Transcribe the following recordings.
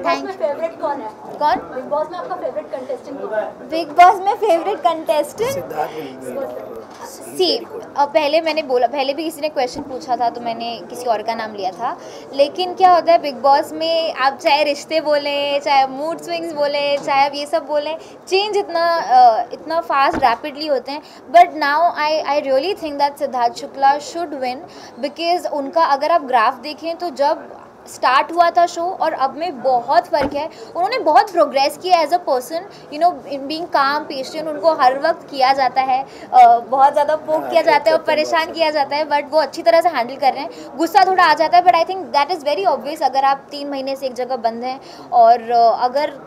Boss में favourite कौन है? कौन? बिग बॉस में आपका फेवरेट कंटेस्टेंट कौन है? बिग बॉस में फेवरेट कंटेस्टेंट सी पहले मैंने बोला, पहले भी किसी ने क्वेश्चन पूछा था तो मैंने किसी और का नाम लिया था। लेकिन क्या होता है बिग बॉस में, आप चाहे रिश्ते बोले, चाहे मूड स्विंग्स बोले, चाहे आप ये सब बोले, चेंज इतना फास्ट रैपिडली होते हैं। But now I really think that Siddharth Shukla should win, because उनका अगर आप ग्राफ देखें तो जब स्टार्ट हुआ था शो और अब में बहुत फ़र्क है। उन्होंने बहुत प्रोग्रेस किया as a person, you know, being calm patient. उनको हर वक्त किया जाता है, बहुत ज़्यादा पोक किया जाता है और परेशान किया जाता है, बट वो अच्छी तरह से हैंडल कर रहे हैं। गुस्सा थोड़ा आ जाता है, but I think that is very obvious. अगर आप 3 महीने से एक जगह बंद हैं और अगर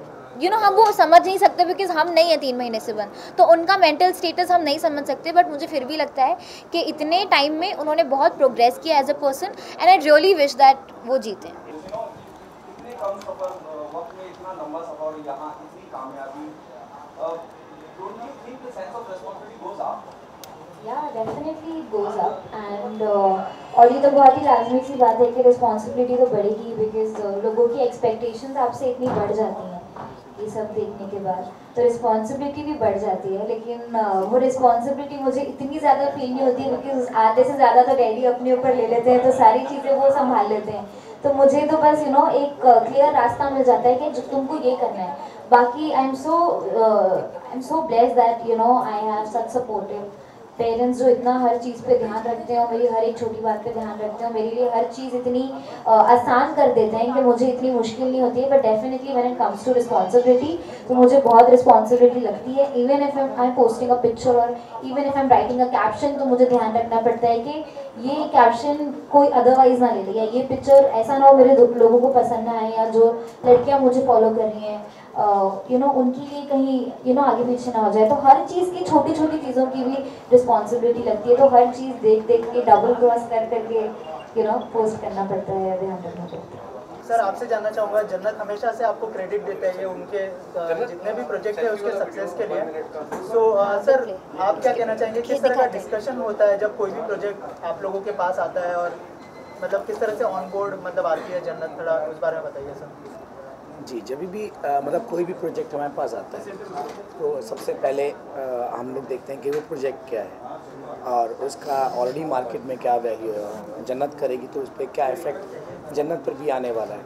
यू नो हम वो समझ नहीं सकते बिकॉज हम नहीं है 3 महीने से बंद, तो उनका मेंटल स्टेटस हम नहीं समझ सकते। बट मुझे फिर भी लगता है कि इतने टाइम में उन्होंने बहुत प्रोग्रेस किया as a person and I really wish that वो जीतें। Yeah, definitely it goes up and और ये तो बहुत ही लाजमी सी बात है कि रिस्पॉन्सिबिलिटी तो बढ़ेगी बिकॉज लोगों की एक्सपेक्टेशंस आपसे इतनी बढ़ जाती हैं ये सब देखने के बाद, तो रिस्पॉन्सिबिलिटी भी बढ़ जाती है। लेकिन वो रिस्पॉन्सिबिलिटी मुझे इतनी ज़्यादा फील नहीं होती है बिकॉज आधे से ज़्यादा तो डैडी अपने ऊपर ले लेते हैं, तो सारी चीज़ें वो संभाल लेते हैं। तो मुझे तो बस यू नो एक क्लियर रास्ता मिल जाता है कि जो तुमको ये करना है। बाकी I am so blessed that you know I have such supportive parents जो इतना हर चीज़ पे ध्यान रखते हैं और मेरी हर एक छोटी बात पे ध्यान रखते हैं, मेरे लिए हर चीज़ इतनी आसान कर देते हैं कि मुझे इतनी मुश्किल नहीं होती है। But definitely when it comes to responsibility तो मुझे बहुत रिस्पॉन्सिबिलिटी लगती है। Even if I am posting a picture और even if I am writing a caption, तो मुझे ध्यान रखना पड़ता है कि ये कैप्शन कोई अदरवाइज ना ले ले, या ये पिक्चर ऐसा ना हो मेरे लोगों को पसंद ना आए, या जो लड़कियाँ मुझे फॉलो कर रही हैं यू नो उनके लिए कहीं यू नो आगे पीछे ना हो जाए। तो हर चीज़ की छोटी छोटी चीज़ों की भी रिस्पॉन्सिबिलिटी लगती है, तो हर चीज़ देख देख के डबल क्रॉस कर करके यू नो पोस्ट करना पड़ता है, ध्यान रखना पड़ता है। सर आपसे जानना चाहूँगा, जन्नत हमेशा से आपको क्रेडिट देते हैं उनके जितने भी प्रोजेक्ट है उसके सक्सेस के लिए। सो सर आप क्या कहना चाहेंगे, किस तरह का डिस्कशन होता है जब कोई भी प्रोजेक्ट आप लोगों के पास आता है, और मतलब किस तरह से ऑन बोर्ड मतलब आती है जन्नत, थोड़ा उस बारे में बताइए सर। जी, जब भी मतलब कोई भी प्रोजेक्ट हमारे पास आता है तो सबसे पहले हम लोग देखते हैं कि वो प्रोजेक्ट क्या है और उसका ऑलरेडी मार्केट में क्या वैल्यू है। जन्नत करेगी तो उस पर क्या इफेक्ट जन्नत पर भी आने वाला है।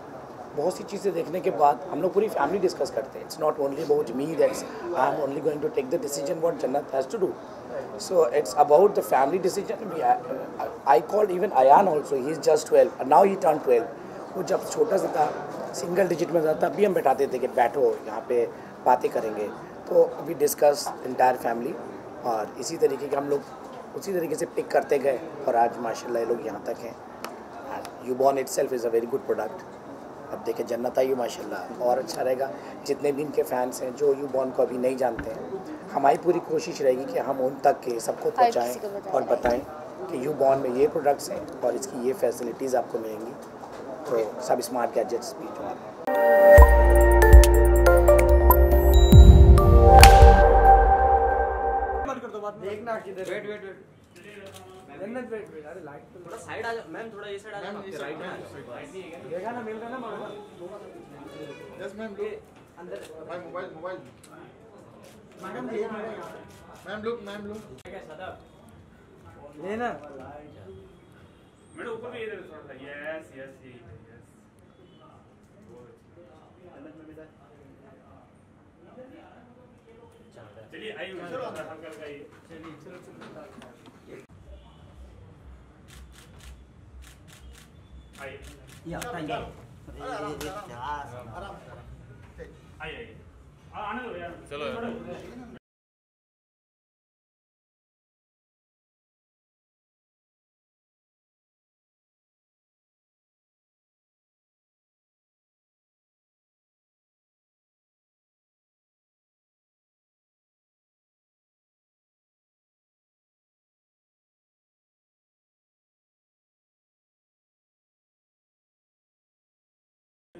बहुत सी चीज़ें देखने के बाद हम लोग पूरी फैमिली डिस्कस करते हैं। It's not only about me that's I am only going to take the decision what Jannat has to do. So it's about the family decision. I called even Ayan also. He's just 12. Now he turned 12. वो जब छोटा सा था, single digit में था, तब भी हम बैठाते थे कि बैठो यहाँ पे बातें करेंगे। तो अभी डिस्कस इंटायर फैमिली और इसी तरीके के हम लोग उसी तरीके से पिक करते गए और आज माशाल्लाह ये लोग यहाँ तक हैं। Ubon itself is a very good product. अब देखें जन्नत आई माशाल्लाह और अच्छा रहेगा। जितने भी इनके फैंस हैं जो यूबॉर्न को अभी नहीं जानते हैं, हमारी पूरी कोशिश रहेगी कि हम उन तक के सबको पहुँचाएँ और बताएँ कि यूबॉर्न में ये प्रोडक्ट्स हैं और इसकी ये फैसिलिटीज़ आपको मिलेंगी। तो सब स्मार्ट गैजेट्स भी जो हैं। देखना किधर, वेट जन्नत वेट, अरे लाइट थोड़ा साइड आ जाओ मैम, थोड़ा ये साइड आ जाओ, राइट में देखा ना, मिल रहा ना बराबर। यस मैम, अंदर भाई मोबाइल मैडम ये मैम लुक ये ना मैडम ऊपर भी इधर थोड़ा सा, यस यस यस चलिए आइए हल्का ये चलिए आइए या थैंक यू आइए आने दो यार, चलो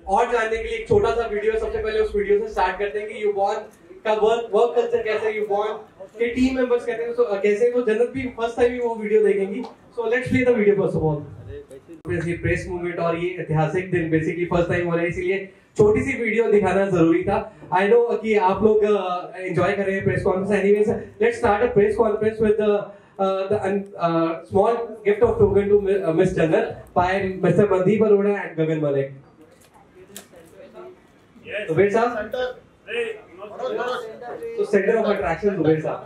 और जानने के लिए एक छोटा सा वीडियो, सबसे पहले उस वीडियो से स्टार्ट करते हैं कि यूबॉर्न का वर्क कल्चर कैसे है, यूबॉर्न के टीम मेंबर्स कहते हैं तो कैसे, तो जन्नत भी फर्स्ट टाइम ही वो वीडियो देखेंगी। So let's play the video first of all. Press movement और ये ऐतिहासिक दिन बेसिकली फर्स्ट टाइम हो रहा है, इसीलिए छोटी सी वीडियो दिखाना जरूरी था। आई नो कि आप लोग एंजॉय कर रहे हैं press conference. Anyways, let's start a press conference with the small gift of token to Miss Jannat by Mr. Mandeep Arora and Gagan Malik. Yes. Zubair sir. Hey, So center of attraction Zubair sir.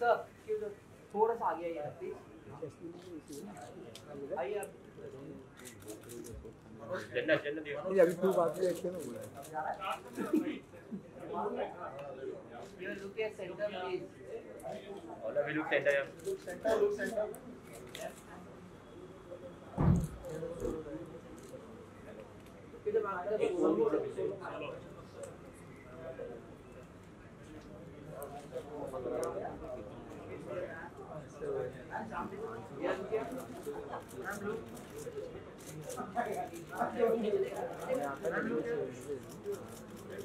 Sir थोड़ा सा आगे आइए please. आइए आप। अभी तू बात कर रहे ना You look at center please. all of you look center. Look center.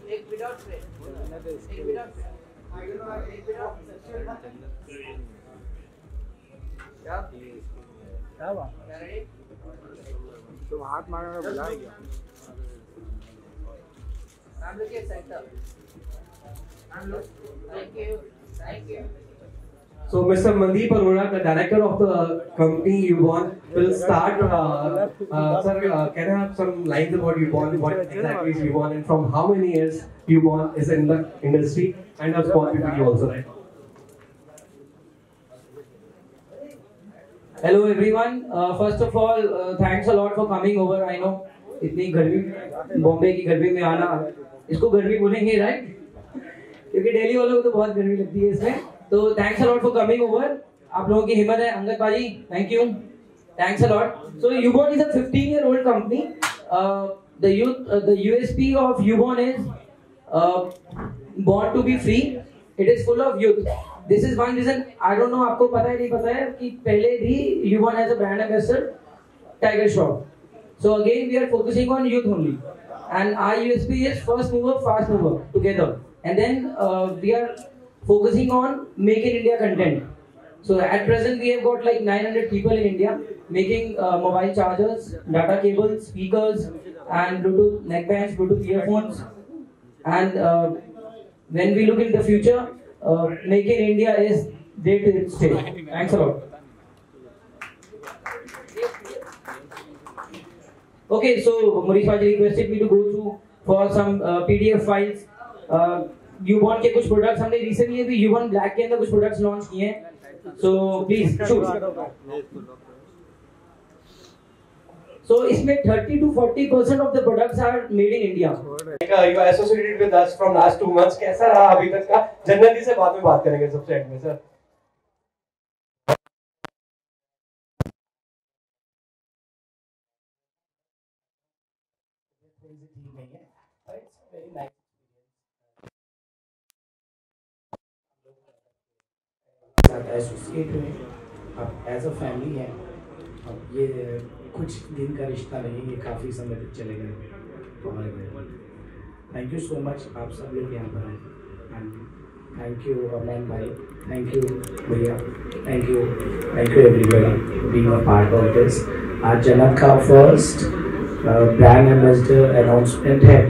एक विदाउट फ्रेम, एक विदाउट क्या बात है? तुम हाथ मारने में बुला गया। I'm looking at center. Thank you. Thank you. So Mr. Mandeep Arora, the director of the company Ubon, will start. Sir, can I have some lines about Ubon? What exactly is Ubon, and from how many years Ubon is in the industry, and a small PPT also, right? Hello everyone. First of all, thanks a lot for coming over. I know इतनी गर्मी, बॉम्बे की गर्मी में आना, इसको गर्मी बोलेंगे right? क्योंकि दिल्ली वालों को तो बहुत गर्मी लगती है इसमें। तो thanks a lot for coming over. आप लोगों की हिम्मत है। अंगद भाजी, thank you, thanks a lot. So Ubon is a 15-year-old company. The USP of Ubon is born to be free. It is full of youth. This is one reason. I don't know आपको पता है नहीं पता है कि पहले भी Ubon has a brand ambassador, Tiger Shroff. So again we are focusing on youth only, and our USP is first mover, fast mover together, and then we are focusing on make in India content. So at present we have got like 900 people in India making mobile chargers, data cables, speakers, and Bluetooth neckbands, Bluetooth earphones, and when we look in the future, make in India is there to stay. Thanks a lot. Okay, so Maurice Paji requested me to go through for some PDF files. Ubon के कुछ products हमने recently भी Ubon Black के अंदर कुछ products launch किए हैं. So please shoot. So इसमें 30 to 40% of the products are made in India. You are associated with us from last 2 months. कैसा रहा अभी तक का? जन्नत जी से बाद में बात करेंगे सबसे एंड में सर. एसोसिएट हुए, अब एज अ फैमिली है। अब ये कुछ दिन का रिश्ता नहीं, ये काफ़ी समय तक चलेगा। और थैंक यू सो मच आप सब लोग यहाँ पर आए, एंड थैंक यू अमन भाई, थैंक यू भैया, thank you everybody being a part of this. आज जन्नत का फर्स्ट ब्रांड एम्बेसडर अनाउंसमेंट है।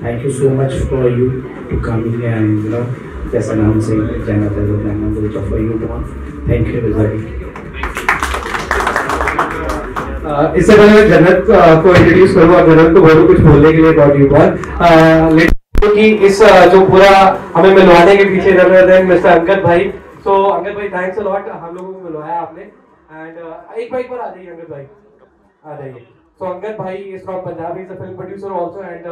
Thank you so much for you to coming and you know just announcing Jannat as a brand ambassador for Ubon. Thank you everybody. इससे पहले मैं जन्नत को introduce करूँ और जन्नत को बोलूँ कुछ बोलने के लिए about Ubon. कि इस जो पूरा हमें मिलवाने के पीछे रह रहे थे मिस्टर अंगद भाई. So अंगद भाई थैंक्स अ लॉट, हम लोगों को मिलवाया आपने. एंड एक बाइक पर आ जाइए अंगद भाई, आ जाइए. So Angad bhai is from Punjab, he is a film producer also and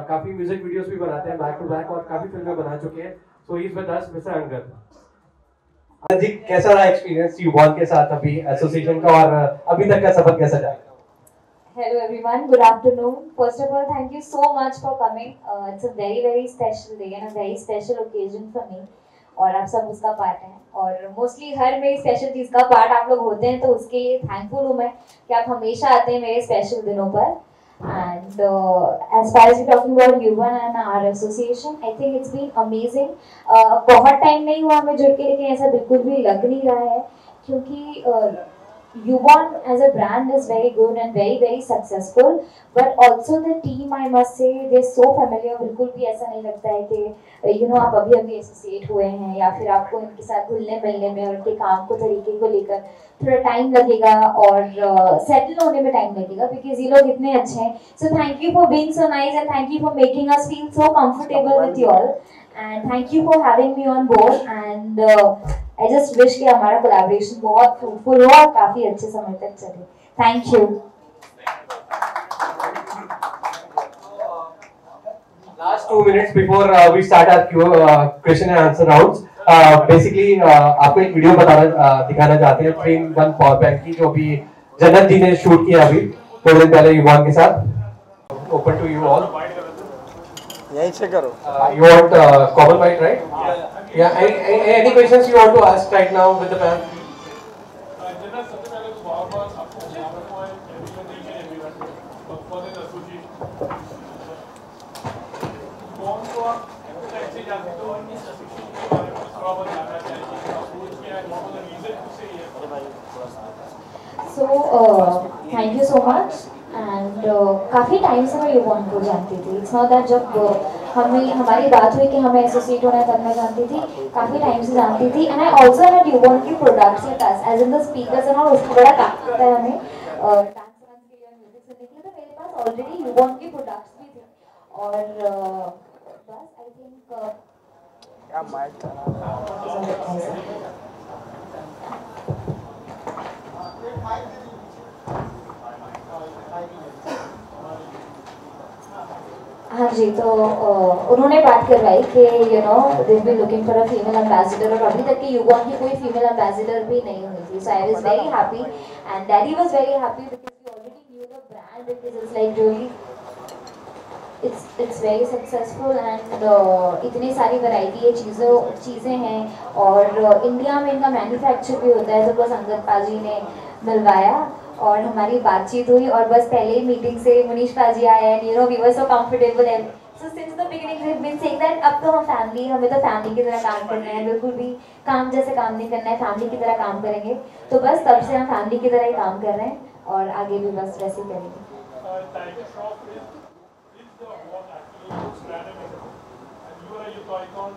काफी म्यूजिक वीडियोस भी बनाते हैं बैक टू बैक और काफी फिल्में बना चुके हैं. So he is with us, Mr. Angad. जी कैसा रहा एक्सपीरियंस Ubon के साथ अभी एसोसिएशन का और अभी तक का सफर कैसा जा? Hello everyone, good afternoon. First of all, thank you so much for coming. It's a very special day and a very special occasion for me. और आप सब उसका पार्ट हैं, और मोस्टली हर मेरी स्पेशल चीज़ का पार्ट आप लोग होते हैं, तो उसके लिए थैंकफुल हूँ मैं कि आप हमेशा आते हैं मेरे स्पेशल दिनों पर. And as far as we're talking about U1 and our association, I think it's been amazing. बहुत टाइम नहीं हुआ हमें जुड़ के, लेकिन ऐसा बिल्कुल भी लग नहीं रहा है, क्योंकि U1 as a brand is very good and very very successful, but also the team, I must say, they're so familiar. बिल्कुल भी ऐसा नहीं लगता है कि आप अभी अभी एसोसिएट हुए हैं, या फिर आपको इनके साथ घुलने मिलने में और उनके काम को तरीके को लेकर थोड़ा टाइम लगेगा और सेटल होने में टाइम लगेगा, बिकॉज ये लोग इतने अच्छे हैं. So thank you for being so nice and thank you for making us feel so comfortable with you all, and thank you for having me on board. And I just wish कि हमारा collaboration बहुत fruitful हो और काफ़ी अच्छे समय तक चले. Thank you. Last 2 minutes before we start our question and answer rounds. Basically आपको एक वीडियो दिखाना चाहते हैं 3-in-1 पावर बैंक की, जो अभी जन्नत जी ने शूट किया अभी थोड़े दिन पहले युवान के साथ. Open to you all. यहीं से करो. You want common mic, right? Yeah. Any questions you want to ask right now with the fam? जन्नत, सबसे पहले तो बहुत आपको कौन को आप ऐसे जाते तो इस एसोसिएशन के बारे में थोड़ा बहुत जानना चाहिए, अप्रोच किया है, व्हाट वाज द रीजन उससे ये So thank you so much. And काफ़ी टाइम से मैं युवान को जानती थी. इट्स नॉट दैट जब हमारी बात हुई कि हमें एसोसिएट होना है तब मैं जानती थी, काफ़ी टाइम से जानती थी. And I also had Yuvan की products with us as in the speakers and all. उसको बड़ा काम करता है हमें डांस के लिए, म्यूजिक सुनने के लिए. तो मेरे पास ऑलरेडी युवान की प्रोडक्ट्स भी थे, और बस आई थिंक हाँ जी. तो उन्होंने बात करवाई कि दे be looking for a female ambassador, और अभी तक की युवा की कोई फीमेल एम्बेसडर भी नहीं हुई थी. So I was very happy and daddy was very happy because we already knew the brand, because it's like really it's very successful. And इतनी सारी वैरायटी चीज़ें हैं, और इंडिया में इनका मैन्युफैक्चर भी होता है. तो बस अंगद पाजी ने मिलवाया और हमारी बातचीत हुई, और बस पहले ही मीटिंग से मनीष पाजी आए and we were so comfortable. And so since the beginning we have been saying that अब तो हम फैमिली, हमें तो फैमिली की तरह काम करना है, बिल्कुल भी काम जैसे काम नहीं करना है, फैमिली की तरह काम करेंगे. तो बस तब से हम फैमिली की तरह ही काम कर रहे हैं, और आगे भी बस वैसे ही करेंगे. Tiger Shroff is the what actually looks dynamic, and you are a youth icon.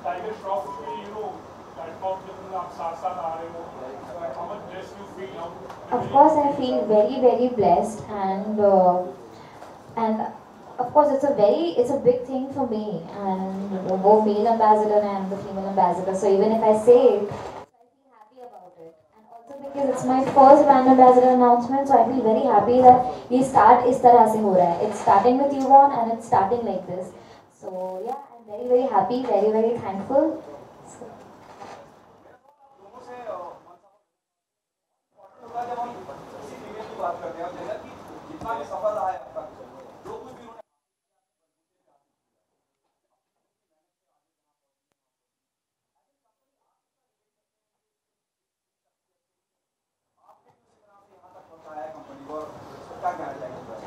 Tiger Shroff पे प्लेटफॉर्म पे आप साथ आ रहे हो, how much blessed you feel now? Of course, I feel very very blessed, and of course it's a big thing for me, and both male ambassador and the female ambassador. So even if I say it, I feel happy about it, and also because it's my first brand ambassador announcement, so I feel very happy that ये start इस तरह से हो रहा है. It's starting with U1 and it's starting like this. So yeah, I'm very very happy, very very thankful.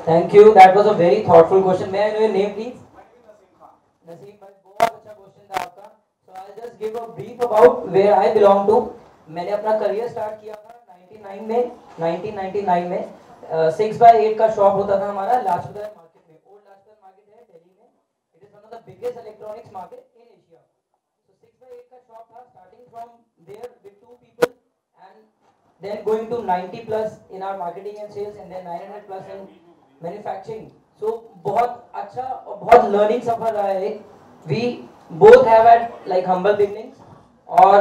Thank you. That was a very thoughtful question. May I know your name, please? Naseem भाई, बहुत अच्छा question था आपका. So I'll just give a brief about where I belong to. मैंने अपना career start किया था 1999 में. 6x8 का शॉप होता था हमारा लाजपत मार्केट में. ओल्ड लाजपत मार्केट है दिल्ली में. It is one of the biggest electronics market in Asia. So 6x8 का शॉप था, starting from there with 2 people and then going to 90 plus in our marketing and sales, and then 900 plus in manufacturing. So बहुत अच्छा और बहुत learning सफर रहा है. We both have had like humble beginnings, और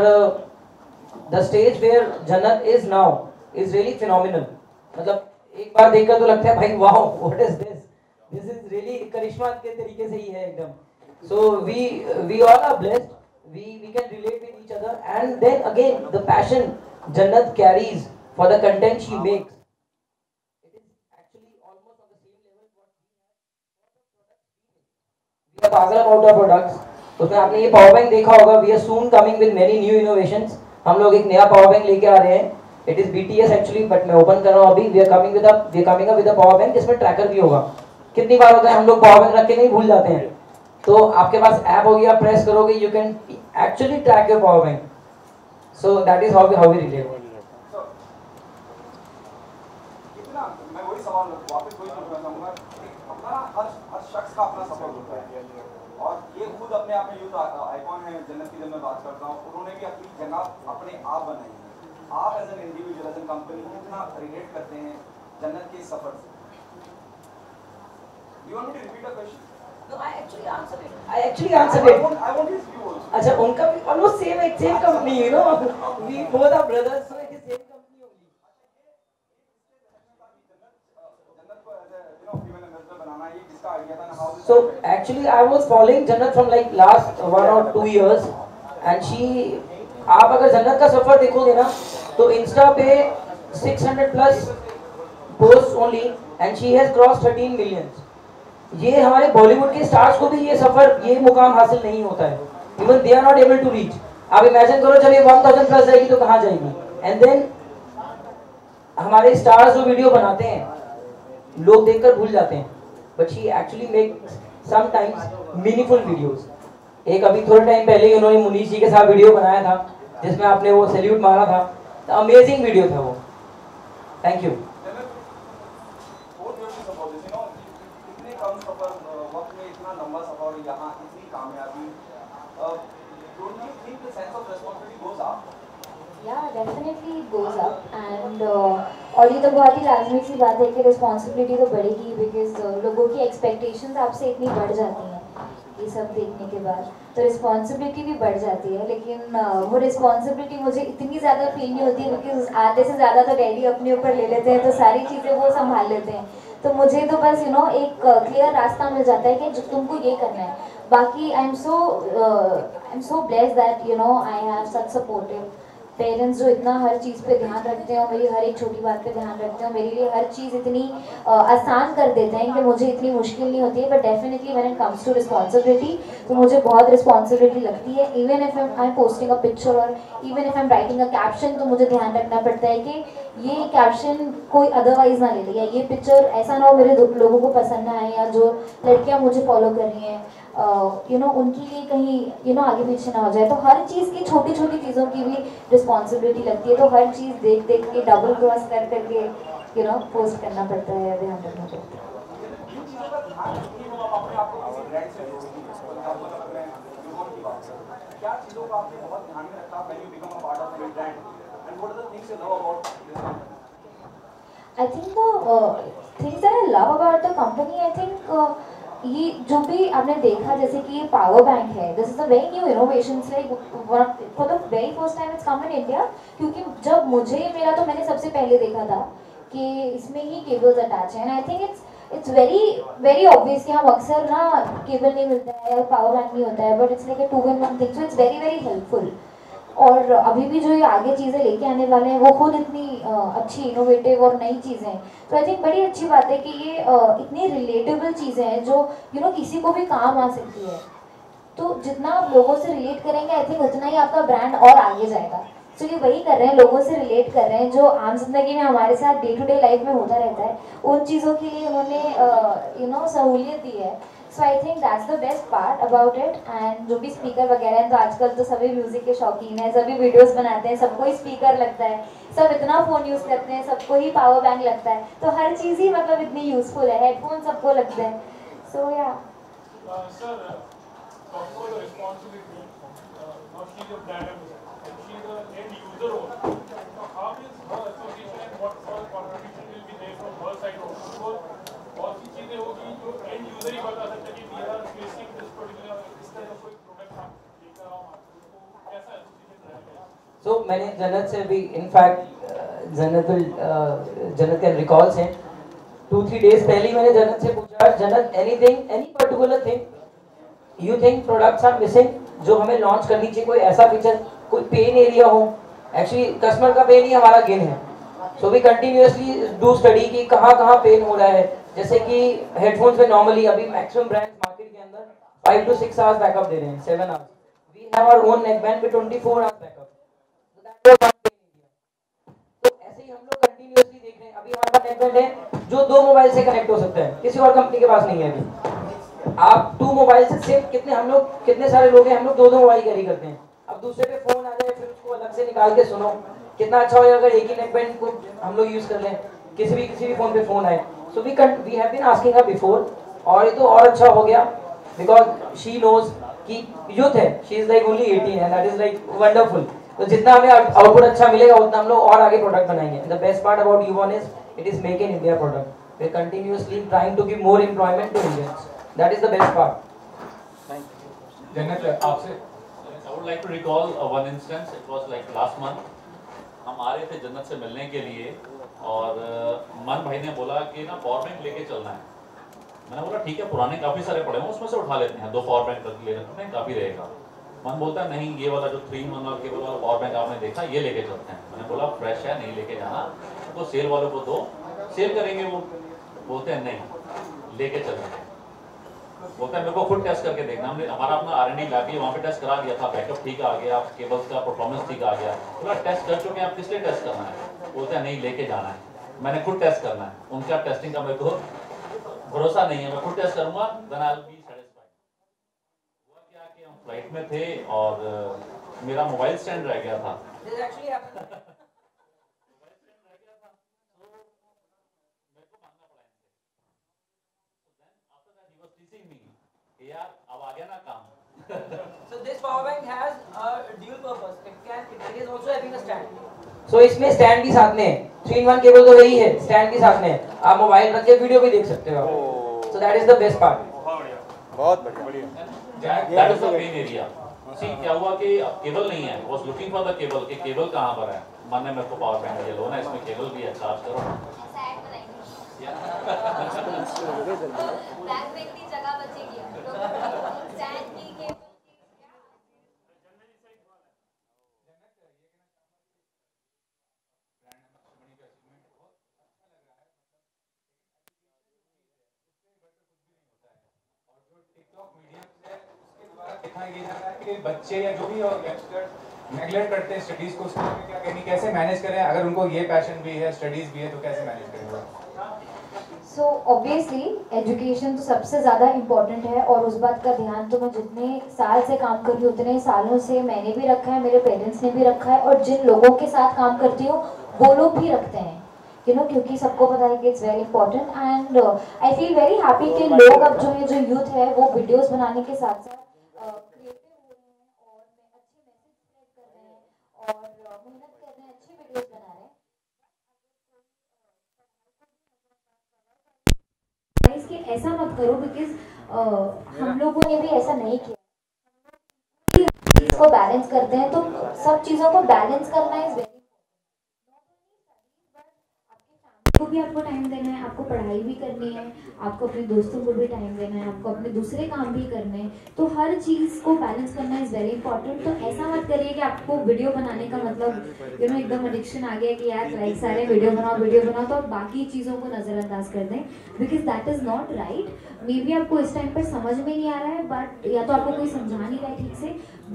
the stage where Jannat is now is really phenomenal. मतलब एक बार देखकर तो लगता है भाई wow, what is this? This is really करिश्मा के तरीके से ही है एकदम. So we all are blessed. We can relate with each other, and then again the passion Jannat carries for the content she makes. It is actually almost on the same level what we have. We are पागल about our products. उसमें आपने ये power bank देखा होगा, we are soon coming with many new innovations. हम लोग एक नया पावर बैंक लेके आ रहे हैं, it is BTS actually, but मैं ओपन कर रहा हूँ अभी। We are coming with a power bank जिसमें ट्रैकर भी होगा। कितनी बार होता है हम लोग पावर बैंक रख के नहीं भूल जाते हैं, तो आपके पास ऐप होगी, आप प्रेस करोगे, you can actually track your power bank. So that is how we relate. मैं वही सवाल वापस वही पूछना चाहूँगा कि अपना हर शख्स का अपना सफर होता है, और ये खुद अपने आप में यूथ आइकॉन है जन्नत की। जब मैं बात करता हूँ, उन्होंने भी अपनी जगह अपने आप बनाई है। आप as an individual, as an company कितना रिलेट करते हैं जन्नत के सफर से? You want me to repeat the question? No, I actually answered it. I want his view also. अच्छा, उनका भी almost same company, you know. We both are brothers, so it is same company only. जन्नत को as a female ambassador बनाना, ये किसका idea था? How? So actually I was following Jannat from like last 1 or 2 years, and आप अगर जन्नत का सफर देखोगे ना, तो इंस्टा पे 600 plus posts only, and she has crossed 13 millions. ये हमारे बॉलीवुड के स्टार्स को भी ये सफर, ये मुकाम हासिल नहीं होता है, even they are not able to reach. आप इमेजिन करो जब ये 1000 प्लस जाएगी तो कहाँ जाएगी? एंड देन हमारे स्टार्स जो वीडियो बनाते हैं लोग देखकर भूल जाते हैं, but she actually makes sometimes meaningful videos. एक अभी थोड़े टाइम पहले ही उन्होंने मुनीश जी के साथ वीडियो बनाया था जिसमें आपने वो सैल्यूट मारा था, तो अमेजिंग वीडियो था वो। Thank you. यहाँ इतनी कामयाबी, don't you think the sense of responsibility goes up? Yeah, definitely it goes up, and और ये तो बहुत ही लाजमी सी बात है कि रिस्पॉन्सिबिलिटी तो बढ़ेगी, बिकॉज लोगों की एक्सपेक्टेशंस आपसे इतनी बढ़ जाती हैं ये सब देखने के बाद, तो रिस्पॉन्सिबिलिटी भी बढ़ जाती है। लेकिन वो रिस्पॉन्सिबिलिटी मुझे इतनी ज़्यादा फील नहीं होती, बिकॉज आधे से ज़्यादा तो डैडी अपने ऊपर ले लेते हैं, तो सारी चीज़ें वो संभाल लेते हैं। तो मुझे तो बस एक क्लियर रास्ता मिल जाता है कि तुमको ये करना है। बाकी I am so blessed that I have such supportive parents जो इतना हर चीज़ पे ध्यान रखते हैं और मेरी हर एक छोटी बात पे ध्यान रखते हैं, मेरे लिए हर चीज़ इतनी आसान कर देते हैं कि मुझे इतनी मुश्किल नहीं होती है। But definitely when it comes to responsibility, तो मुझे बहुत रिस्पॉन्सिबिलिटी लगती है। Even if I am posting a picture और even if I am writing a caption, तो मुझे ध्यान रखना पड़ता है कि ये कैप्शन कोई अदरवाइज ना ले ले, या ये पिक्चर ऐसा ना हो मेरे लोगों को पसंद ना आए, या जो लड़कियाँ मुझे फॉलो कर रही हैं उनके लिए कहीं आगे पीछे ना हो जाए। तो हर चीज़ की छोटी छोटी चीज़ों की भी रिस्पॉन्सिबिलिटी लगती है, तो हर चीज़ देख देख के डबल क्रॉस कर करके पोस्ट करना पड़ता है, ध्यान रखना पड़ता है। I think the things that I love about the company, I think ये जो भी आपने देखा, जैसे कि ये पावर बैंक है, this is a very new innovation, like for the very first time it's come in India. क्योंकि जब मुझे मिला तो मैंने सबसे पहले देखा था कि इसमें ही केबल्स अटैच हैं, and I think it's very obvious कि हम अक्सर ना केबल नहीं मिलता है या पावर बैंक नहीं होता है, but it's like a 2-in-1 thing, so it's very helpful. और अभी भी जो ये आगे चीज़ें लेके आने वाले हैं वो खुद इतनी अच्छी इनोवेटिव और नई चीज़ें हैं, तो आई थिंक बड़ी अच्छी बात है कि ये इतनी रिलेटेबल चीज़ें हैं जो किसी को भी काम आ सकती है। तो जितना आप लोगों से रिलेट करेंगे, आई थिंक उतना ही आपका ब्रांड और आगे जाएगा। तो ये वही कर रहे हैं, लोगों से रिलेट कर रहे हैं जो आम जिंदगी में हमारे साथ डे टू डे लाइफ में होता रहता है, उन चीज़ों के लिए उन्होंने सहूलियत दी है। So I think that's the best part about it. And जो भी स्पीकर वगैरह हैं, तो आजकल तो सभी म्यूज़िक के शौकीन हैं, सभी वीडियोस बनाते हैं, सबको ही स्पीकर लगता है, सब इतना फ़ोन यूज़ करते हैं, सबको ही पावर बैंक लगता है, तो हर चीज़ ही मतलब इतनी यूज़फुल है, हेडफोन सबको लगते हैं। सो या So मैंने जन्नत से भी इनफैक्ट जन्नत के रिकॉल्स हैं 2-3 डेज पहले ही मैंने जन्नत से पूछा, Jannat any particular thing you think products are missing जो हमें लॉन्च करनी चाहिए, कोई ऐसा फीचर, कोई पेन एरिया हो। एक्चुअली कस्टमर का पेन ही हमारा गेन है, so we continuously do study कि कहाँ पेन हो रहा है। जैसे कि हेडफोन्स में नॉर्मली अभी मैक्सिमम ब्रांड्स मार्केट के अंदर 5 to 6 hours बैकअप दे रहे हैं, 7 hours. We have our own neckband with 24 hours backup. So that was one thing in India. तो ऐसे ही हम लोग कंटिन्यूअसली देख रहे हैं. अभी हमारे पास नेकबैंड है जो 2 मोबाइल से कनेक्ट हो सकता है, किसी और कंपनी के पास नहीं है अभी. आप 2 मोबाइल से सिर्फ कितने सारे लोग हैं, हम लोग 2 मोबाइल कैरी करते हैं. अब दूसरे पे फोन आ जाए फिर उसको अलग से निकाल के सुनो. कितना अच्छा हो अगर एक ही नेकबैंड को हम लोग यूज कर लें, किसी भी फोन पे फोन आए. So we have been asking her before, और ये तो और अच्छा हो गया बिकॉज शी नोज कि यूथ है, she is like only 18 and that is like wonderful. तो जितना हमें आउटपुट अच्छा मिलेगा उतना हम लोग और आगे प्रोडक्ट बनाएंगे. The best part about U1 is it is make in India product. We are continuously trying to give more employment to Indians. That is the best part. Jannat, आपसे I would like to recall one instance. It was like last month. हम आ रहे थे जन्नत से मिलने के लिए और मन भाई ने बोला कि ना पावर बैंक लेके चलना है. मैंने बोला ठीक है, पुराने काफ़ी सारे पड़े हैं उसमें से उठा लेते हैं, 2 पावर बैंक ले रखते हैं, काफ़ी रहेगा. मन बोलता है नहीं, ये वाला जो 3-in-1 वाला केबल वाला पावर बैंक आपने देखा, ये लेके चलते हैं. मैंने बोला फ्रेश है, नहीं लेके जाना, तो सेल वालों को दो, सेल करेंगे. वो बोलते हैं नहीं लेके चलते हैं. बोलता है मेरे को खुद टेस्ट करके देखना. हमने हमारा अपना R&D लैब भी वहाँ पे टेस्ट करा दिया था, बैकअप ठीक आ गया, केबल्स का परफॉर्मेंस ठीक आ गया. पूरा टेस्ट कर चुके हैं, आप किस लिए टेस्ट करना है. बोलते हैं नहीं लेके जाना है, मैंने खुद टेस्ट करना है. उनका टेस्टिंग का मेरे को भरोसा नहीं है, मैं खुद टेस्ट करूँगा, then I will be satisfied. हुआ क्या कि हम फ्लाइट में थे और मेरा मोबाइल स्टैंड रह गया था. यार अब आ गया ना काम. So this power bank has a dual purpose. It is also having a stand. So इसमें स्टैंड भी साथ में है. 3-in-1 केबल तो वही है, स्टैंड भी साथ में है. आप मोबाइल रख के वीडियो भी देख सकते हो. So that is the best part. बहुत बढ़िया. That is the main area. See क्या हुआ कि अब केबल नहीं है. Was looking for the cable कि केबल कहाँ पर है. मन ने मेरे को पावर बैंक ले लो ना, इसमें केबल भी है, चार्ज करो. जगह बचेगी. बच्चे या जो भी नेगलेक्ट करते हैं स्टडीज को, उसके लिए क्या कहनी, कैसे मैनेज करें. अगर उनको ये पैशन भी है, स्टडीज भी है, तो कैसे मैनेज करेंगे. सो ऑब्वियसली एजुकेशन तो सबसे ज़्यादा इम्पॉर्टेंट है, और उस बात का ध्यान तो मैं जितने साल से काम कर रही हूँ उतने सालों से मैंने भी रखा है, मेरे पेरेंट्स ने भी रखा है, और जिन लोगों के साथ काम करती हूँ वो लोग भी रखते हैं, क्योंकि सबको पता है कि it's very important. And I feel very happy कि लोग अब जो यूथ है वो वीडियोज़ बनाने के साथ साथ क्रिएटिव हो रहे हैं, और अच्छे मैसेज स्प्रेड कर रहे हैं, और मेहनत कर रहे हैं, अच्छी वीडियोज़ बना रहे हैं. इसके ऐसा मत करो, बिकॉज हम लोगों ने भी ऐसा नहीं किया. इसको बैलेंस करते हैं, तो सब चीज़ों को बैलेंस करना इज वेरी को भी आपको टाइम देना है, आपको पढ़ाई भी करनी है, आपको अपने दोस्तों को भी टाइम देना है, आपको अपने दूसरे काम भी करने हैं. तो हर चीज़ को बैलेंस करना इज़ वेरी इंपॉर्टेंट. तो ऐसा मत करिए कि आपको वीडियो बनाने का मतलब एकदम एडिक्शन आ गया कि यार लाइक सारे वीडियो बनाओ तो आप बाकी चीज़ों को नज़रअंदाज कर दें, because that is not right. May be आपको इस टाइम पर समझ में नहीं आ रहा है, बट या तो आपको कोई समझा नहीं रहा है ठीक से,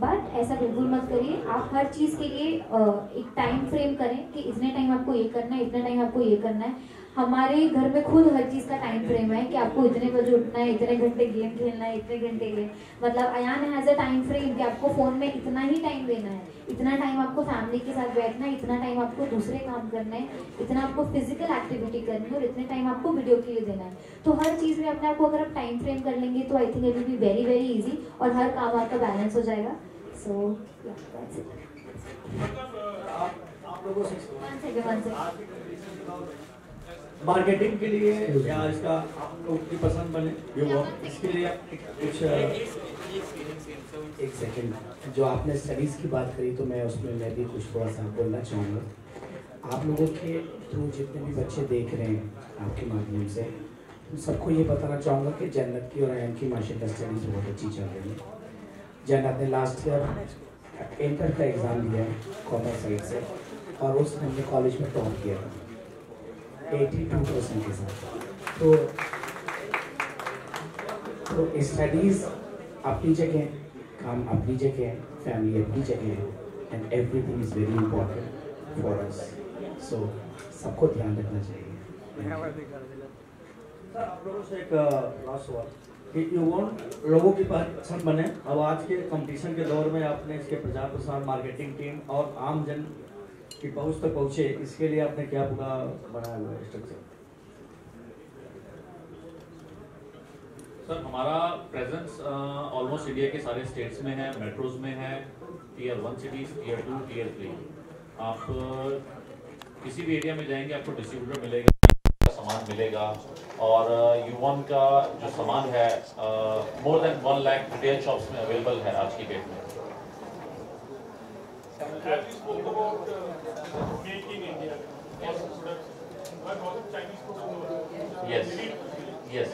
बट ऐसा बिल्कुल मत करिए. आप हर चीज़ के लिए एक टाइम फ्रेम करें कि इतने टाइम आपको ये करना है, इतने टाइम आपको ये करना है. हमारे घर में खुद हर चीज़ का टाइम फ्रेम है कि आपको इतने बजे उठना है, इतने घंटे गेम खेलना है, इतने घंटे ये, मतलब Ayaan has a time frame कि आपको फ़ोन में इतना ही टाइम देना है, इतना टाइम आपको फैमिली के साथ बैठना है, इतना टाइम आपको दूसरे काम करना है, इतना आपको फिजिकल एक्टिविटी करनी है, और इतने टाइम आपको वीडियो के लिए देना है. तो हर चीज़ में अपने आपको अगर आप टाइम फ्रेम कर लेंगे तो I think it will be very very easy, और हर काम आपका बैलेंस हो जाएगा. सो आप लोगों से मार्केटिंग के लिए या इसका आपको की पसंद बने, इसके लिए आप कुछ एक सेकंड, जो आपने स्टडीज़ की बात करी तो मैं उसमें मैं भी कुछ थोड़ा सा बोलना चाहूँगा. आप लोगों के थ्रू जितने भी बच्चे देख रहे हैं आपके माध्यम से, सबको ये बताना चाहूँगा कि जन्नत की और अयान की माशाल्लाह स्टडीज़ बहुत अच्छी चल रही है. जन्नत ने लास्ट ईयर इंटर का एग्ज़ाम दिया कॉमर्स साइड से, और उसने हमने कॉलेज में टॉप किया था 82% के साथ. तो स्टडीज़ अपनी जगह है, काम अपनी जगह है, फैमिली अपनी जगह है, and everything is very important for us, so सबको ध्यान रखना चाहिए। सर आप लोगों से एक लास्ट सवाल कि यूबॉर्न लोगों की पसंद बने। अब आज के कंपटीशन के दौर में आपने इसके प्रचार प्रसार, मार्केटिंग टीम और आम जन की पहुंच तक पहुंचे, इसके लिए आपने क्या पूरा बनाया हुआ है स्ट्रक्चर? सर हमारा प्रेजेंस ऑलमोस्ट इंडिया के सारे स्टेट्स में है, मेट्रोज में है, टियर 1 सिटीज, टियर 2, टियर 3। आप किसी भी एरिया में जाएंगे आपको डिस्ट्रीब्यूटर मिलेगा, सामान मिलेगा, और यूबॉर्न का जो सामान है more than 1 lakh retail shops में अवेलेबल है आज की डेट में। Yes. Yes.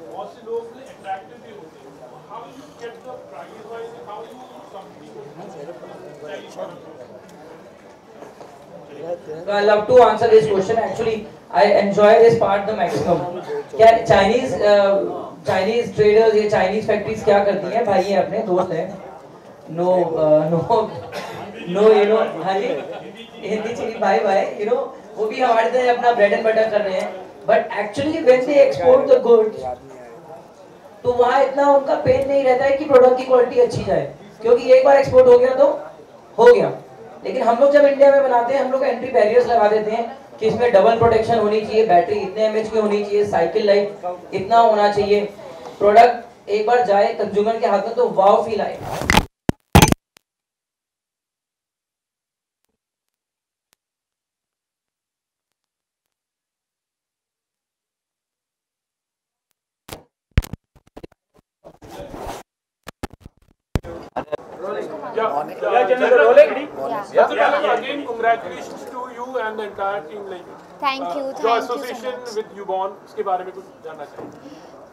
बहुत से लोग अट्रैक्टिव भी होते हैं। How you get the price wise and how you compete? So I love to answer this question. Actually, I enjoy this part the maximum. क्या Chinese traders या Chinese factories क्या करती हैं? भाई ये अपने दोस्त हैं। No, you know, हाँ जी, हिंदी चीनी भाई, you know, वो भी हमारे तरह अपना bread and butter कर रहे हैं। But actually when they export the goods, तो वहाँ इतना उनका पेन नहीं रहता है कि प्रोडक्ट की क्वालिटी अच्छी जाए, क्योंकि एक बार एक्सपोर्ट हो गया तो हो गया। लेकिन हम लोग जब इंडिया में बनाते हैं, हम लोग एंट्री बैरियर्स लगा देते हैं कि इसमें डबल प्रोटेक्शन होनी चाहिए, बैटरी इतने एमएच की होनी चाहिए, साइकिल लाइफ इतना होना चाहिए, प्रोडक्ट एक बार जाए कंज्यूमर के हाथ में तो वाव फील आए। Again, congratulations to you and the entire team. Thank you जो so association much. with यूबॉर्न, उसके बारे में कुछ जानना चाहिए।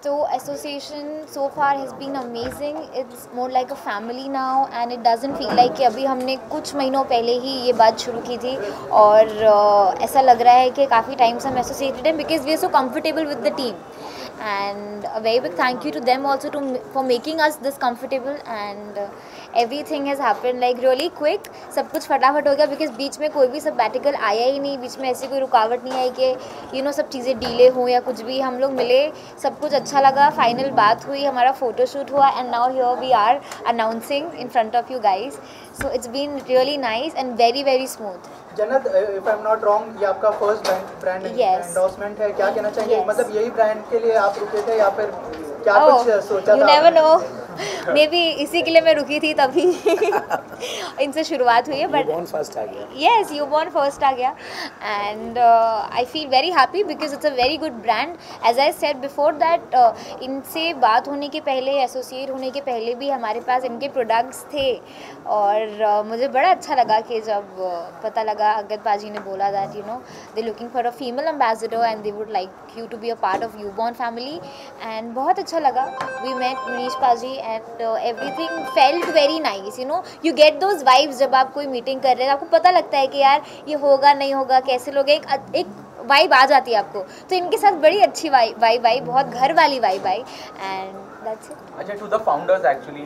So association so far has been amazing. It's more like a family now, and it doesn't feel like कि अभी हमने कुछ महीनों पहले ही ये बात शुरू की थी, और ऐसा लग रहा है कि काफ़ी टाइम से हम एसोसिएटेड हैं because we are so comfortable with the team. And a very big thank you to them also for making us this comfortable, and everything has happened like really quick. सब कुछ फटाफट हो गया because बीच में कोई भी sabbatical आया ही नहीं, बीच में ऐसी कोई रुकावट नहीं आई कि सब चीज़ें डीले हों या कुछ भी। हम लोग मिले, सब कुछ अच्छा लगा, फाइनल बात हुई, हमारा फोटोशूट हुआ, and now here we are announcing in front of you guys. So it's been really nice and very very smooth. Jannat, if I am not wrong, ये आपका फर्स्ट ब्रांड एंडोर्समेंट है, क्या कहना चाहेंगे? मतलब यही ब्रांड के लिए आप रुके थे या फिर क्या कुछ सोचा था? You never know, may be इसी के लिए मैं रुकी थी, तभी इनसे शुरुआत हुई है। बट यूबॉर्न फर्स्ट आ गया। यस, यूबॉर्न फर्स्ट आ गया, and I feel very happy because it's a very good brand. As I said before that, इनसे बात होने के पहले, एसोसिएट होने के पहले भी हमारे पास इनके प्रोडक्ट्स थे, और मुझे बड़ा अच्छा लगा कि जब पता लगा, अगत पाजी ने बोला that they looking for a female ambassador and they would like you to be a part of Ubon family, and बहुत अच्छा लगा। वी मेट मनीष पाजी and everything felt very nice, you get those vibes जब आप कोई मीटिंग कर रहे हैं, आपको पता लगता है कि यार ये होगा नहीं होगा, कैसे लोग, एक वाइब आ जाती है आपको। तो इनके साथ बड़ी अच्छी वाइब आई, बहुत घर वाली vibe I, and that's it. अच्छा, to the founders actually,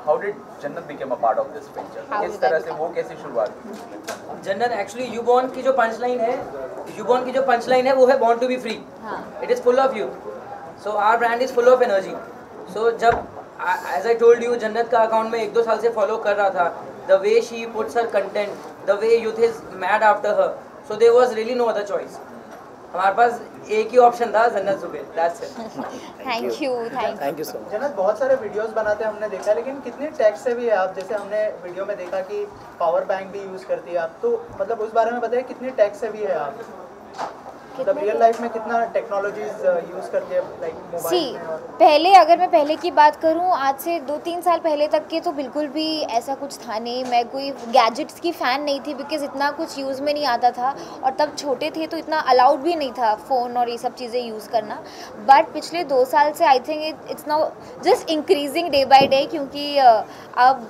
how did Jannat became a part of this venture? किस तरह से वो कैसे शुरुआत हुई? जन्नत एक्चुअली यूबॉर्न की जो पंचलाइन है, वो है born to be free. It is full of youth, so our brand is full of energy. So जब एज आई टोल्ड यू, जन्नत का अकाउंट में 1-2 साल से फॉलो कर रहा था, the way she puts her content, the way youth is mad after her, so there was really no other choice. हमारे पास एक ही ऑप्शन था, Jannat Zubair, that's it. Thank you so much. Jannat, बहुत सारे वीडियोस बनाते हैं हमने देखा, लेकिन कितने टेक से भी है आप? जैसे हमने वीडियो में देखा कि पावर बैंक भी यूज़ करती है आप, तो मतलब उस बारे में बताइए, कितने टेक से भी है आप? मतलब रियल लाइफ में कितना टेक्नोलॉजीज यूज़ करके, लाइक मोबाइल में? पहले अगर मैं पहले की बात करूं, आज से 2-3 साल पहले तक के तो बिल्कुल भी ऐसा कुछ था नहीं। मैं कोई गैजेट्स की फ़ैन नहीं थी बिकॉज इतना कुछ यूज़ में नहीं आता था, और तब छोटे थे तो इतना अलाउड भी नहीं था फ़ोन और ये सब चीज़ें यूज़ करना। बट पिछले 2 साल से I think it's now just increasing day by day, क्योंकि अब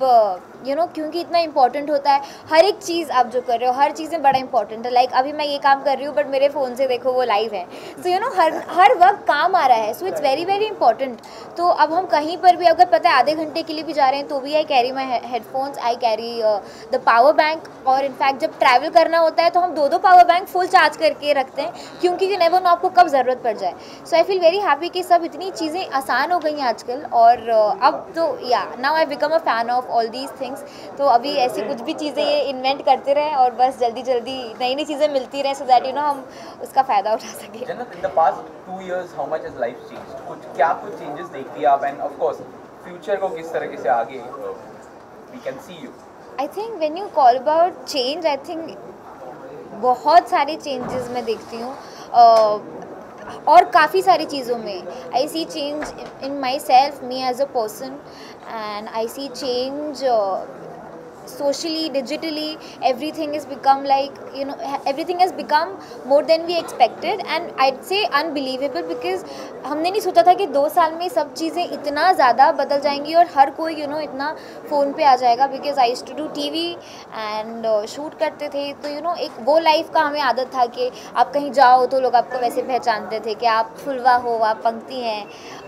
क्योंकि इतना इंपॉर्टेंट होता है हर एक चीज़। आप जो कर रहे हो, हर चीज़ें बड़ा इंपॉर्टेंट है। लाइक अभी मैं ये काम कर रही हूँ, बट मेरे फ़ोन से देखो वो लाइव है। सो यू नो हर वक्त काम आ रहा है, so it's very very important. तो अब हम कहीं पर भी अगर पता है आधे घंटे के लिए भी जा रहे हैं तो भी I carry my headphones, I carry the power bank, और इनफैक्ट जब ट्रैवल करना होता है तो हम दो पावर बैंक फुल चार्ज करके रखते हैं, क्योंकि यू नेवर नो आपको कब ज़रूरत पड़ जाए। सो आई फील वेरी हैप्पी कि सब इतनी चीज़ें आसान हो गई हैं आजकल, और अब तो या now I become a fan of all these things. तो अभी ऐसी कुछ भी चीज़ें ये इन्वेंट करते रहें और बस जल्दी जल्दी नई नई चीज़ें मिलती रहें, सो दैट यू नो हम उसका फ़ायदा उठा सकें। जन्नत, in the past 2 years how much is life change? कुछ चेंजेस देखती है आप, एंड ऑफ कोर्स फ्यूचर को किस तरीके से आगे we can see you? I think when you call about change, I think बहुत सारी चेंजेस मैं देखती हूँ, और काफ़ी सारी चीज़ों में I see change in my self, me as a person, and I see change socially, digitally, everything has become like, you know, everything has become more than we expected, and I'd say unbelievable, because हमने नहीं सोचा था कि 2 साल में सब चीज़ें इतना ज़्यादा बदल जाएंगी और हर कोई यू नो इतना फ़ोन पे आ जाएगा। Because I used to do TV and shoot करते थे, तो यू नो एक वो लाइफ का हमें आदत था कि आप कहीं जाओ तो लोग आपको वैसे पहचानते थे कि आप फुलवा हो, आप पंक्ति हैं,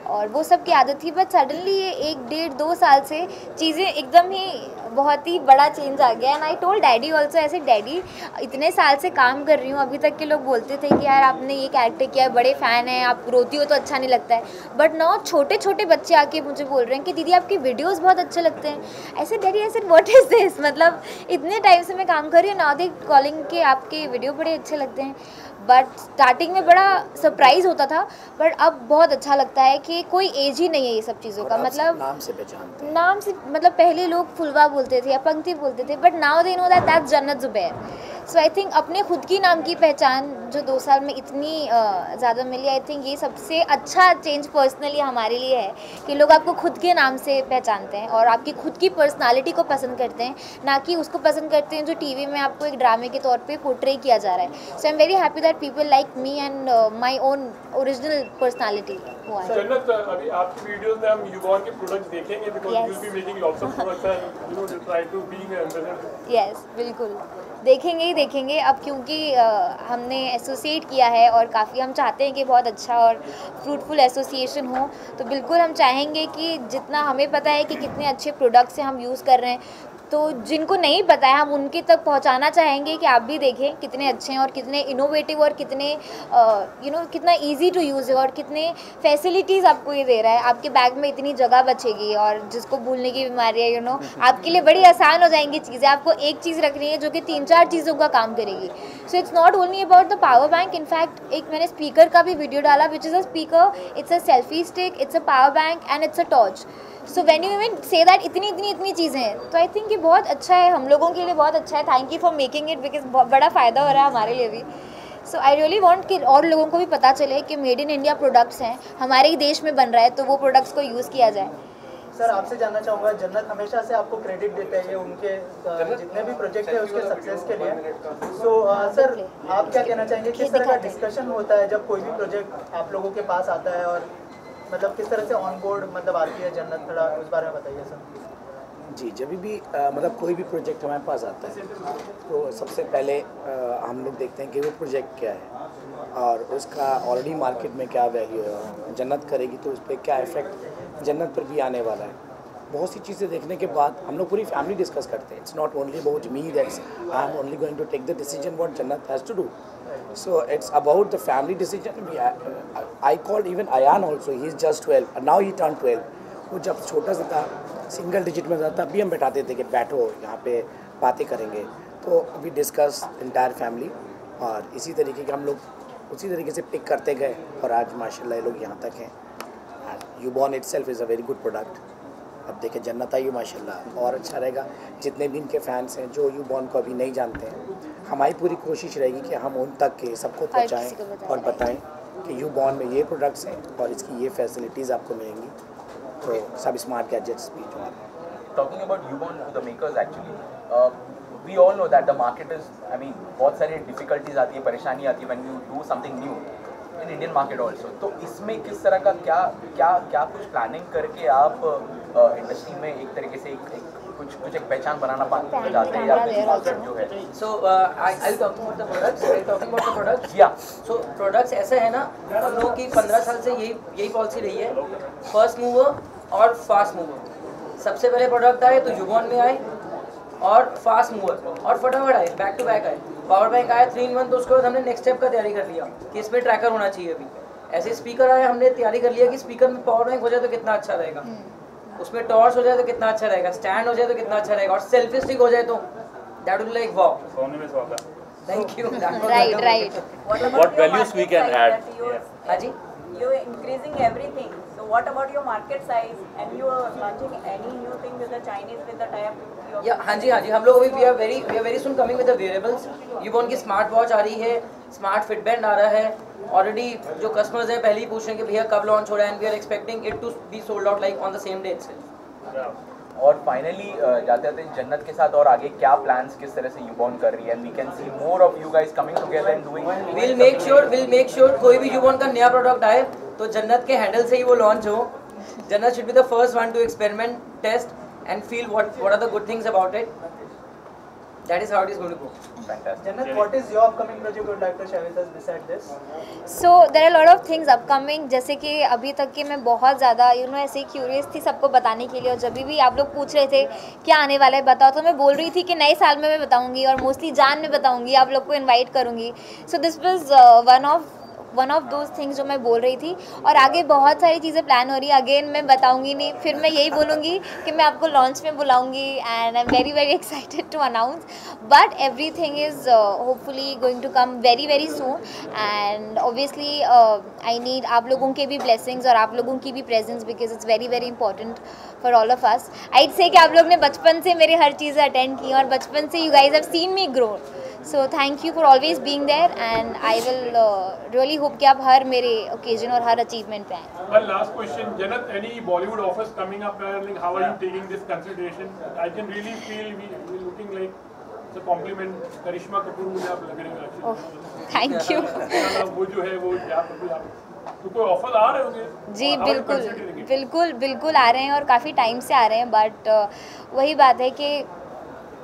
और वो सब की आदत थी। बट सडनली ये 1-1.5-2 साल से चीज़ें एकदम ही बहुत ही बड़ा चेंज आ गया। And I told daddy also, ऐसे डैडी इतने साल से काम कर रही हूँ, अभी तक के लोग बोलते थे कि यार आपने ये कैरेक्टर किया है, बड़े फ़ैन हैं, आप रोती हो तो अच्छा नहीं लगता है। बट नाउ छोटे छोटे बच्चे आके मुझे बोल रहे हैं कि दीदी आपके वीडियोस बहुत अच्छे लगते हैं। ऐसे डैडी ऐसे व्हाट इज़ दिस, मतलब इतने टाइम से मैं काम कर रही हूँ, नाउ दे कॉलिंग के आपके वीडियो बड़े अच्छे लगते हैं। बट स्टार्टिंग में बड़ा सरप्राइज़ होता था, बट अब बहुत अच्छा लगता है कि कोई एज ही नहीं है ये सब चीज़ों का। मतलब नाम से पहचानते हैं, नाम से, मतलब पहले लोग फुलवा बोलते थे या पंक्ति बोलते थे, but now they know that's जन्नत ज़ुबैर। सो आई थिंक अपने खुद की नाम की पहचान जो 2 साल में इतनी ज़्यादा मिली, आई थिंक ये सबसे अच्छा चेंज पर्सनली हमारे लिए है कि लोग आपको खुद के नाम से पहचानते हैं और आपकी खुद की पर्सनालिटी को पसंद करते हैं, ना कि उसको पसंद करते हैं जो टीवी में आपको एक ड्रामे के तौर पे पोर्ट्रे किया जा रहा है। So I am very happy that people like me and my own original personality हुआ है। जन्नत, अभी आपकी वीडियोस में हम यूबॉर्न के प्रोडक्ट्स देखेंगे, because you will be making lots of products and you know you try to be an ambassador. Yes, बिल्कुल देखेंगे ही देखेंगे। अब क्योंकि हमने एसोसिएट किया है और काफ़ी हम चाहते हैं कि बहुत अच्छा और फ्रूटफुल एसोसिएशन हो, तो बिल्कुल हम चाहेंगे कि जितना हमें पता है कि कितने अच्छे प्रोडक्ट्स हैं हम यूज़ कर रहे हैं, तो जिनको नहीं पता है हम उनके तक पहुंचाना चाहेंगे कि आप भी देखें कितने अच्छे हैं और कितने इनोवेटिव और कितने यू नो कितना इजी टू यूज़ है और कितने फैसिलिटीज़ आपको ये दे रहा है। आपके बैग में इतनी जगह बचेगी, और जिसको भूलने की बीमारी है, यू नो आपके लिए बड़ी आसान हो जाएंगी चीज़ें। आपको एक चीज़ रखनी है जो कि 3-4 चीज़ों का काम करेगी। So it's not only about the power bank. In fact एक मैंने स्पीकर का भी वीडियो डाला, which is a speaker, it's a selfie stick, it's a power bank and it's a torch. So when you even say that इतनी चीज़ें हैं, तो I think ये बहुत अच्छा है, हम लोगों के लिए बहुत अच्छा है। Thank you for making it, because बहुत बड़ा फ़ायदा हो रहा है हमारे लिए भी। सो आई रियली वांट कि और लोगों को भी पता चले कि मेड इन इंडिया प्रोडक्ट्स हैं, हमारे ही देश में बन रहा है, तो वो प्रोडक्ट्स को यूज़ किया जाए। सर आपसे जानना चाहूँगा, जन्नत हमेशा से आपको क्रेडिट देते हैं उनके जितने भी प्रोजेक्ट है उसके सक्सेस के लिए। सो सर आप क्या कहना चाहेंगे, किस तरह का डिस्कशन होता है जब कोई भी प्रोजेक्ट आप लोगों के पास आता है, और मतलब किस तरह से ऑन बोर्ड मतलब आती है जन्नत, थोड़ा उस बारे में बताइए सर। जी, जब भी मतलब कोई भी प्रोजेक्ट हमारे पास आता है तो सबसे पहले हम लोग देखते हैं कि वो प्रोजेक्ट क्या है और उसका ऑलरेडी मार्केट में क्या वैल्यू है, जन्नत करेगी तो उस पर क्या इफेक्ट जन्नत पर भी आने वाला है। बहुत सी चीज़ें देखने के बाद हम लोग पूरी फैमिली डिस्कस करते हैं। It's not only about me that's I am only going to take the decision what Jannat has to do. So it's about the family decision. I called even Ayan also. He's just 12. And now he turned 12. वो जब छोटा सा था, single digit में था, तब भी हम बैठाते थे कि बैठो यहाँ पे बातें करेंगे। तो अभी डिस्कस इंटायर फैमिली, और इसी तरीके के हम लोग उसी तरीके से पिक करते गए, और आज माशाल्लाह ये लोग यहाँ तक हैं। Ubon itself is a very good product. अब देखें जन्नत आई माशाल्लाह, और अच्छा रहेगा। जितने भी इनके फैंस हैं जो यूबॉर्न को अभी नहीं जानते हैं, हमारी पूरी कोशिश रहेगी कि हम उन तक के सबको पहुंचाएं और बताएं कि यूबॉर्न में ये प्रोडक्ट्स हैं और इसकी ये फैसिलिटीज़ आपको मिलेंगी। तो सब स्मार्ट गैजेट्स भी जो हैं। Talking about Ubon to the makers, actually we all know that the market is, I mean बहुत सारी डिफिकल्टीज आती है, परेशानी आती है when you do something new in Indian market also. तो इसमें किस तरह का क्या कुछ प्लानिंग करके आप इंडस्ट्री में एक तरीके से एक कुछ कुछ एक पहचान बनाना चाहते हैं या किसी मार्केट जो है? So I'll talk about the products. I'll talking about the products. Yeah. So products ऐसे है ना, हम लोग की 15 साल से यही पॉलिसी रही है, फर्स्ट मूवर और फास्ट मूवर। सबसे पहले प्रोडक्ट आए तो यूबॉन में आए और फास्ट मूवर और फटाफट आए, बैक टू बैक आए। पावर बैंक आया 3 in 1, तो उसके बाद हमने नेक्स्ट स्टेप का तैयारी कर लिया कि इसमें ट्रैकर होना चाहिए। अभी ऐसे स्पीकर आया, हमने तैयारी कर लिया कि स्पीकर में पावर बैंक हो जाए तो कितना अच्छा रहेगा, उसमें टॉर्च हो जाए तो कितना अच्छा रहेगा, स्टैंड हो जाए तो कितना अच्छा रहेगा, और सेल्फी स्टिक हो जाए तो दैट विल लाइक वाओ। सोने में स्वागत। Thank you. Right. What values we can add? हाँ जी। You're increasing everything. So what about your market size? And you are launching any new thing with the Chinese with the tie-up? हाँ जी हम लोग अभी we are very soon coming with the wearables. यूबॉन की smart watch आ रही है, smart फिटबैंड आ रहा है। Already जो कस्टमर्स हैं पहले ही पूछ रहे हैं कि भैया कब लॉन्च हो रहा है, and we are expecting it to be sold out like on the same day itself. और फाइनली जाते जाते जन्नत के साथ और आगे क्या प्लान्स किस तरह से यूबॉन कर रही है? We can see more of you guys coming together and doing. Will make sure कोई भी यूबॉन का नया प्रोडक्ट आए तो जन्नत के हैंडल से ही वो लॉन्च हो। Jannat should be the first one to experiment, test and feel what are the good things about it. That is how it is going to go. Fantastic. Jannat, what is your upcoming project you would like to share with us beside this? So there are a lot of things upcoming, जैसे कि अभी तक के मैं बहुत ज़्यादा ऐसे curious थी सबको बताने के लिए, और जब भी आप लोग पूछ रहे थे क्या आने वाला है बताओ, तो मैं बोल रही थी कि नए साल में मैं बताऊंगी और मोस्टली जान में बताऊंगी, आप लोग को इनवाइट करूंगी। So this was one of those things जो मैं बोल रही थी, और आगे बहुत सारी चीज़ें प्लान हो रही है। अगेन मैं बताऊंगी नहीं, फिर मैं यही बोलूँगी कि मैं आपको लॉन्च में बुलाऊंगी, and I am very excited to announce, but everything is hopefully going to come very soon. And obviously I need आप लोगों के भी ब्लेसिंग्स और आप लोगों की भी presence, because it's very important for all of us. I say कि आप लोग ने बचपन से मेरे हर चीज़ें अटेंड की, और बचपन से you guys have seen me grow. So thank you for always being there, and I will really hope कि आप हर मेरे occasion और हर achievement पे आएं। One last question, Jannat, any Bollywood offers coming up? Like, how are you taking this consideration? I can really feel we looking like it's a compliment. करिश्मा कपूर मुझे आप लग रहे हो actually। Thank you। वो जो है वो यहाँ पर भी आप तो कोई ऑफर आ रहे होंगे? जी बिल्कुल आ रहे हैं, और काफ़ी टाइम से आ रहे हैं, बट वही बात है कि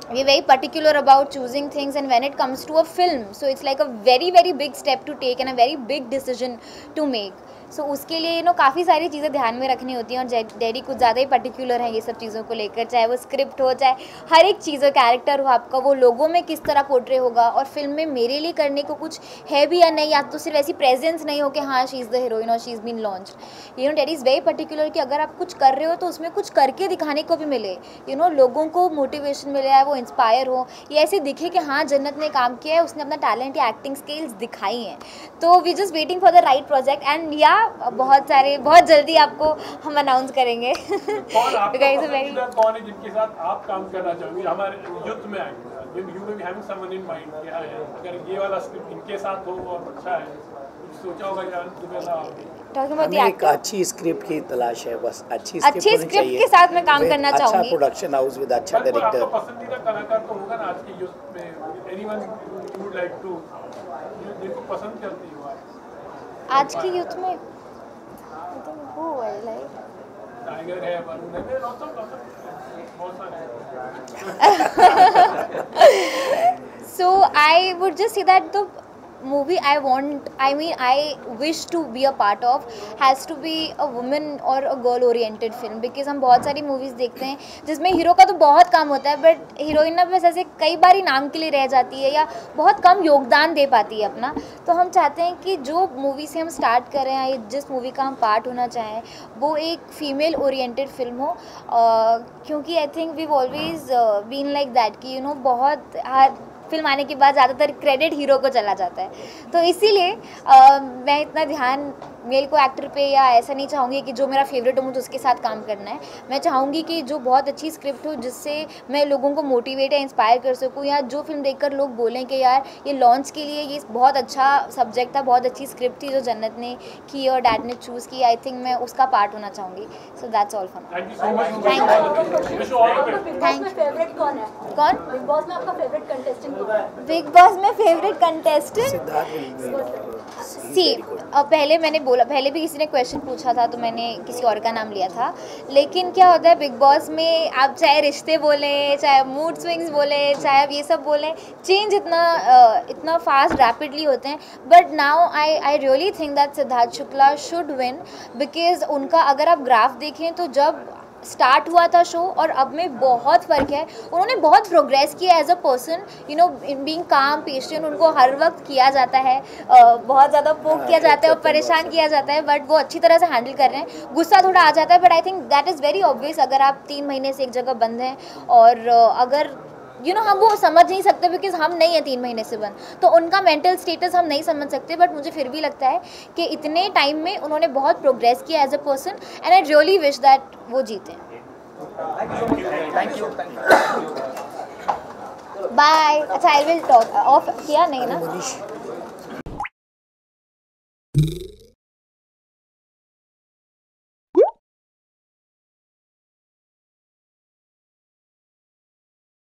we are very particular about choosing things, and when it comes to a film, so it's like a very big step to take and a very big decision to make. सो उसके लिए काफ़ी सारी चीज़ें ध्यान में रखनी होती हैं, और डैडी कुछ ज़्यादा ही पर्टिकुलर हैं ये सब चीज़ों को लेकर, चाहे वो स्क्रिप्ट हो, चाहे हर एक चीज़ हो, कैरेक्टर हो आपका, वो लोगों में किस तरह पोर्ट्रे होगा, और फिल्म में मेरे लिए करने को कुछ है भी या नहीं, या तो सिर्फ ऐसी प्रेजेंस नहीं हो कि हाँ शी इज़ द हीरोइन और she is been launched. Daddy is very particular कि अगर आप कुछ कर रहे हो तो उसमें कुछ करके दिखाने को भी मिले, लोगों को मोटिवेशन मिले, है वो इंस्पायर हो, ये ऐसे दिखे कि हाँ जन्नत ने काम किया है, उसने अपना टैलेंट या एक्टिंग स्किल्स दिखाई हैं। तो we just waiting for the right project, and बहुत जल्दी आपको हम अनाउंस करेंगे। कौन है जिनके साथ आप काम करना चाहोगे हमारे यूथ में आएंगे? You may be having someone in mind कि हाँ अगर ये वाला स्क्रिप्ट इनके साथ हो और अच्छा है, कुछ सोचा होगा यार हमें एक अच्छी स्क्रिप्ट की तलाश है, बस अच्छी स्क्रिप्ट के साथ मैं काम करना चाहूंगी, अच्छा प्रोडक्शन हाउस विद अच्छा डायरेक्टर। आपका पसंदीदा कलाकार तो होगा ना आज के यूथ में, anyone you would like to, जिनको पसंद करती हो आज की यूथ में? टाइगर है, वरुण है, बहुत सारे। So I would just say that the movie I wish to be a part of has to be a woman or a girl oriented film, because हम बहुत सारी मूवीज़ देखते हैं जिसमें हीरो का तो बहुत काम होता है, बट हीरोइन ना बस ऐसे कई बार ही नाम के लिए रह जाती है या बहुत कम योगदान दे पाती है अपना। तो हम चाहते हैं कि जो मूवी से हम स्टार्ट करें या जिस मूवी का हम पार्ट होना चाहें वो एक फीमेल ओरिएंटेड फिल्म हो, क्योंकि I think we always been like that कि बहुत हर फिल्म आने के बाद ज़्यादातर क्रेडिट हीरो को चला जाता है। तो इसीलिए मैं इतना ध्यान मेल को एक्टर पे या ऐसा नहीं चाहूँगी कि जो मेरा फेवरेट हो मुझे उसके साथ काम करना है। मैं चाहूँगी कि जो बहुत अच्छी स्क्रिप्ट हो जिससे मैं लोगों को मोटिवेट या इंस्पायर कर सकूँ, या जो फिल्म देखकर लोग बोलें कि यार ये लॉन्च के लिए ये बहुत अच्छा सब्जेक्ट था, बहुत अच्छी स्क्रिप्ट थी जो जन्नत ने की और डैड ने चूज़ की। आई थिंक मैं उसका पार्ट होना चाहूँगी। So that's all for thank you. Favourite कौन है? कौन? बिग बॉस में आपका फेवरेट कंटेस्टेंट कौन है? बिग बॉस में फेवरेट कंटेस्टेंट सिद्धार्थ सी पहले मैंने बोला, पहले भी किसी ने क्वेश्चन पूछा था तो मैंने किसी और का नाम लिया था, लेकिन क्या होता है बिग बॉस में, आप चाहे रिश्ते बोलें, चाहे मूड स्विंग्स बोलें, चाहे आप ये सब बोलें, चेंज इतना फास्ट रैपिडली होते हैं. But now I really think that Siddharth Shukla should win, because उनका अगर आप ग्राफ देखें तो जब स्टार्ट हुआ था शो और अब में बहुत फ़र्क है. उन्होंने बहुत प्रोग्रेस किया as a person, you know, being calm patient. उनको हर वक्त किया जाता है, बहुत ज़्यादा पोक किया जाता है और परेशान किया जाता है, बट वो अच्छी तरह से हैंडल कर रहे हैं. गुस्सा थोड़ा आ जाता है, but I think that is very obvious. अगर आप 3 महीने से एक जगह बंद हैं और अगर हम वो समझ नहीं सकते बिकॉज हम नहीं है 3 महीने से बंद, तो उनका मेंटल स्टेटस हम नहीं समझ सकते. बट मुझे फिर भी लगता है कि इतने टाइम में उन्होंने बहुत प्रोग्रेस किया as a person, and I really wish that वो जीते. Thank you. बाय. अच्छा, आई विल टॉक ऑफ किया नहीं ना.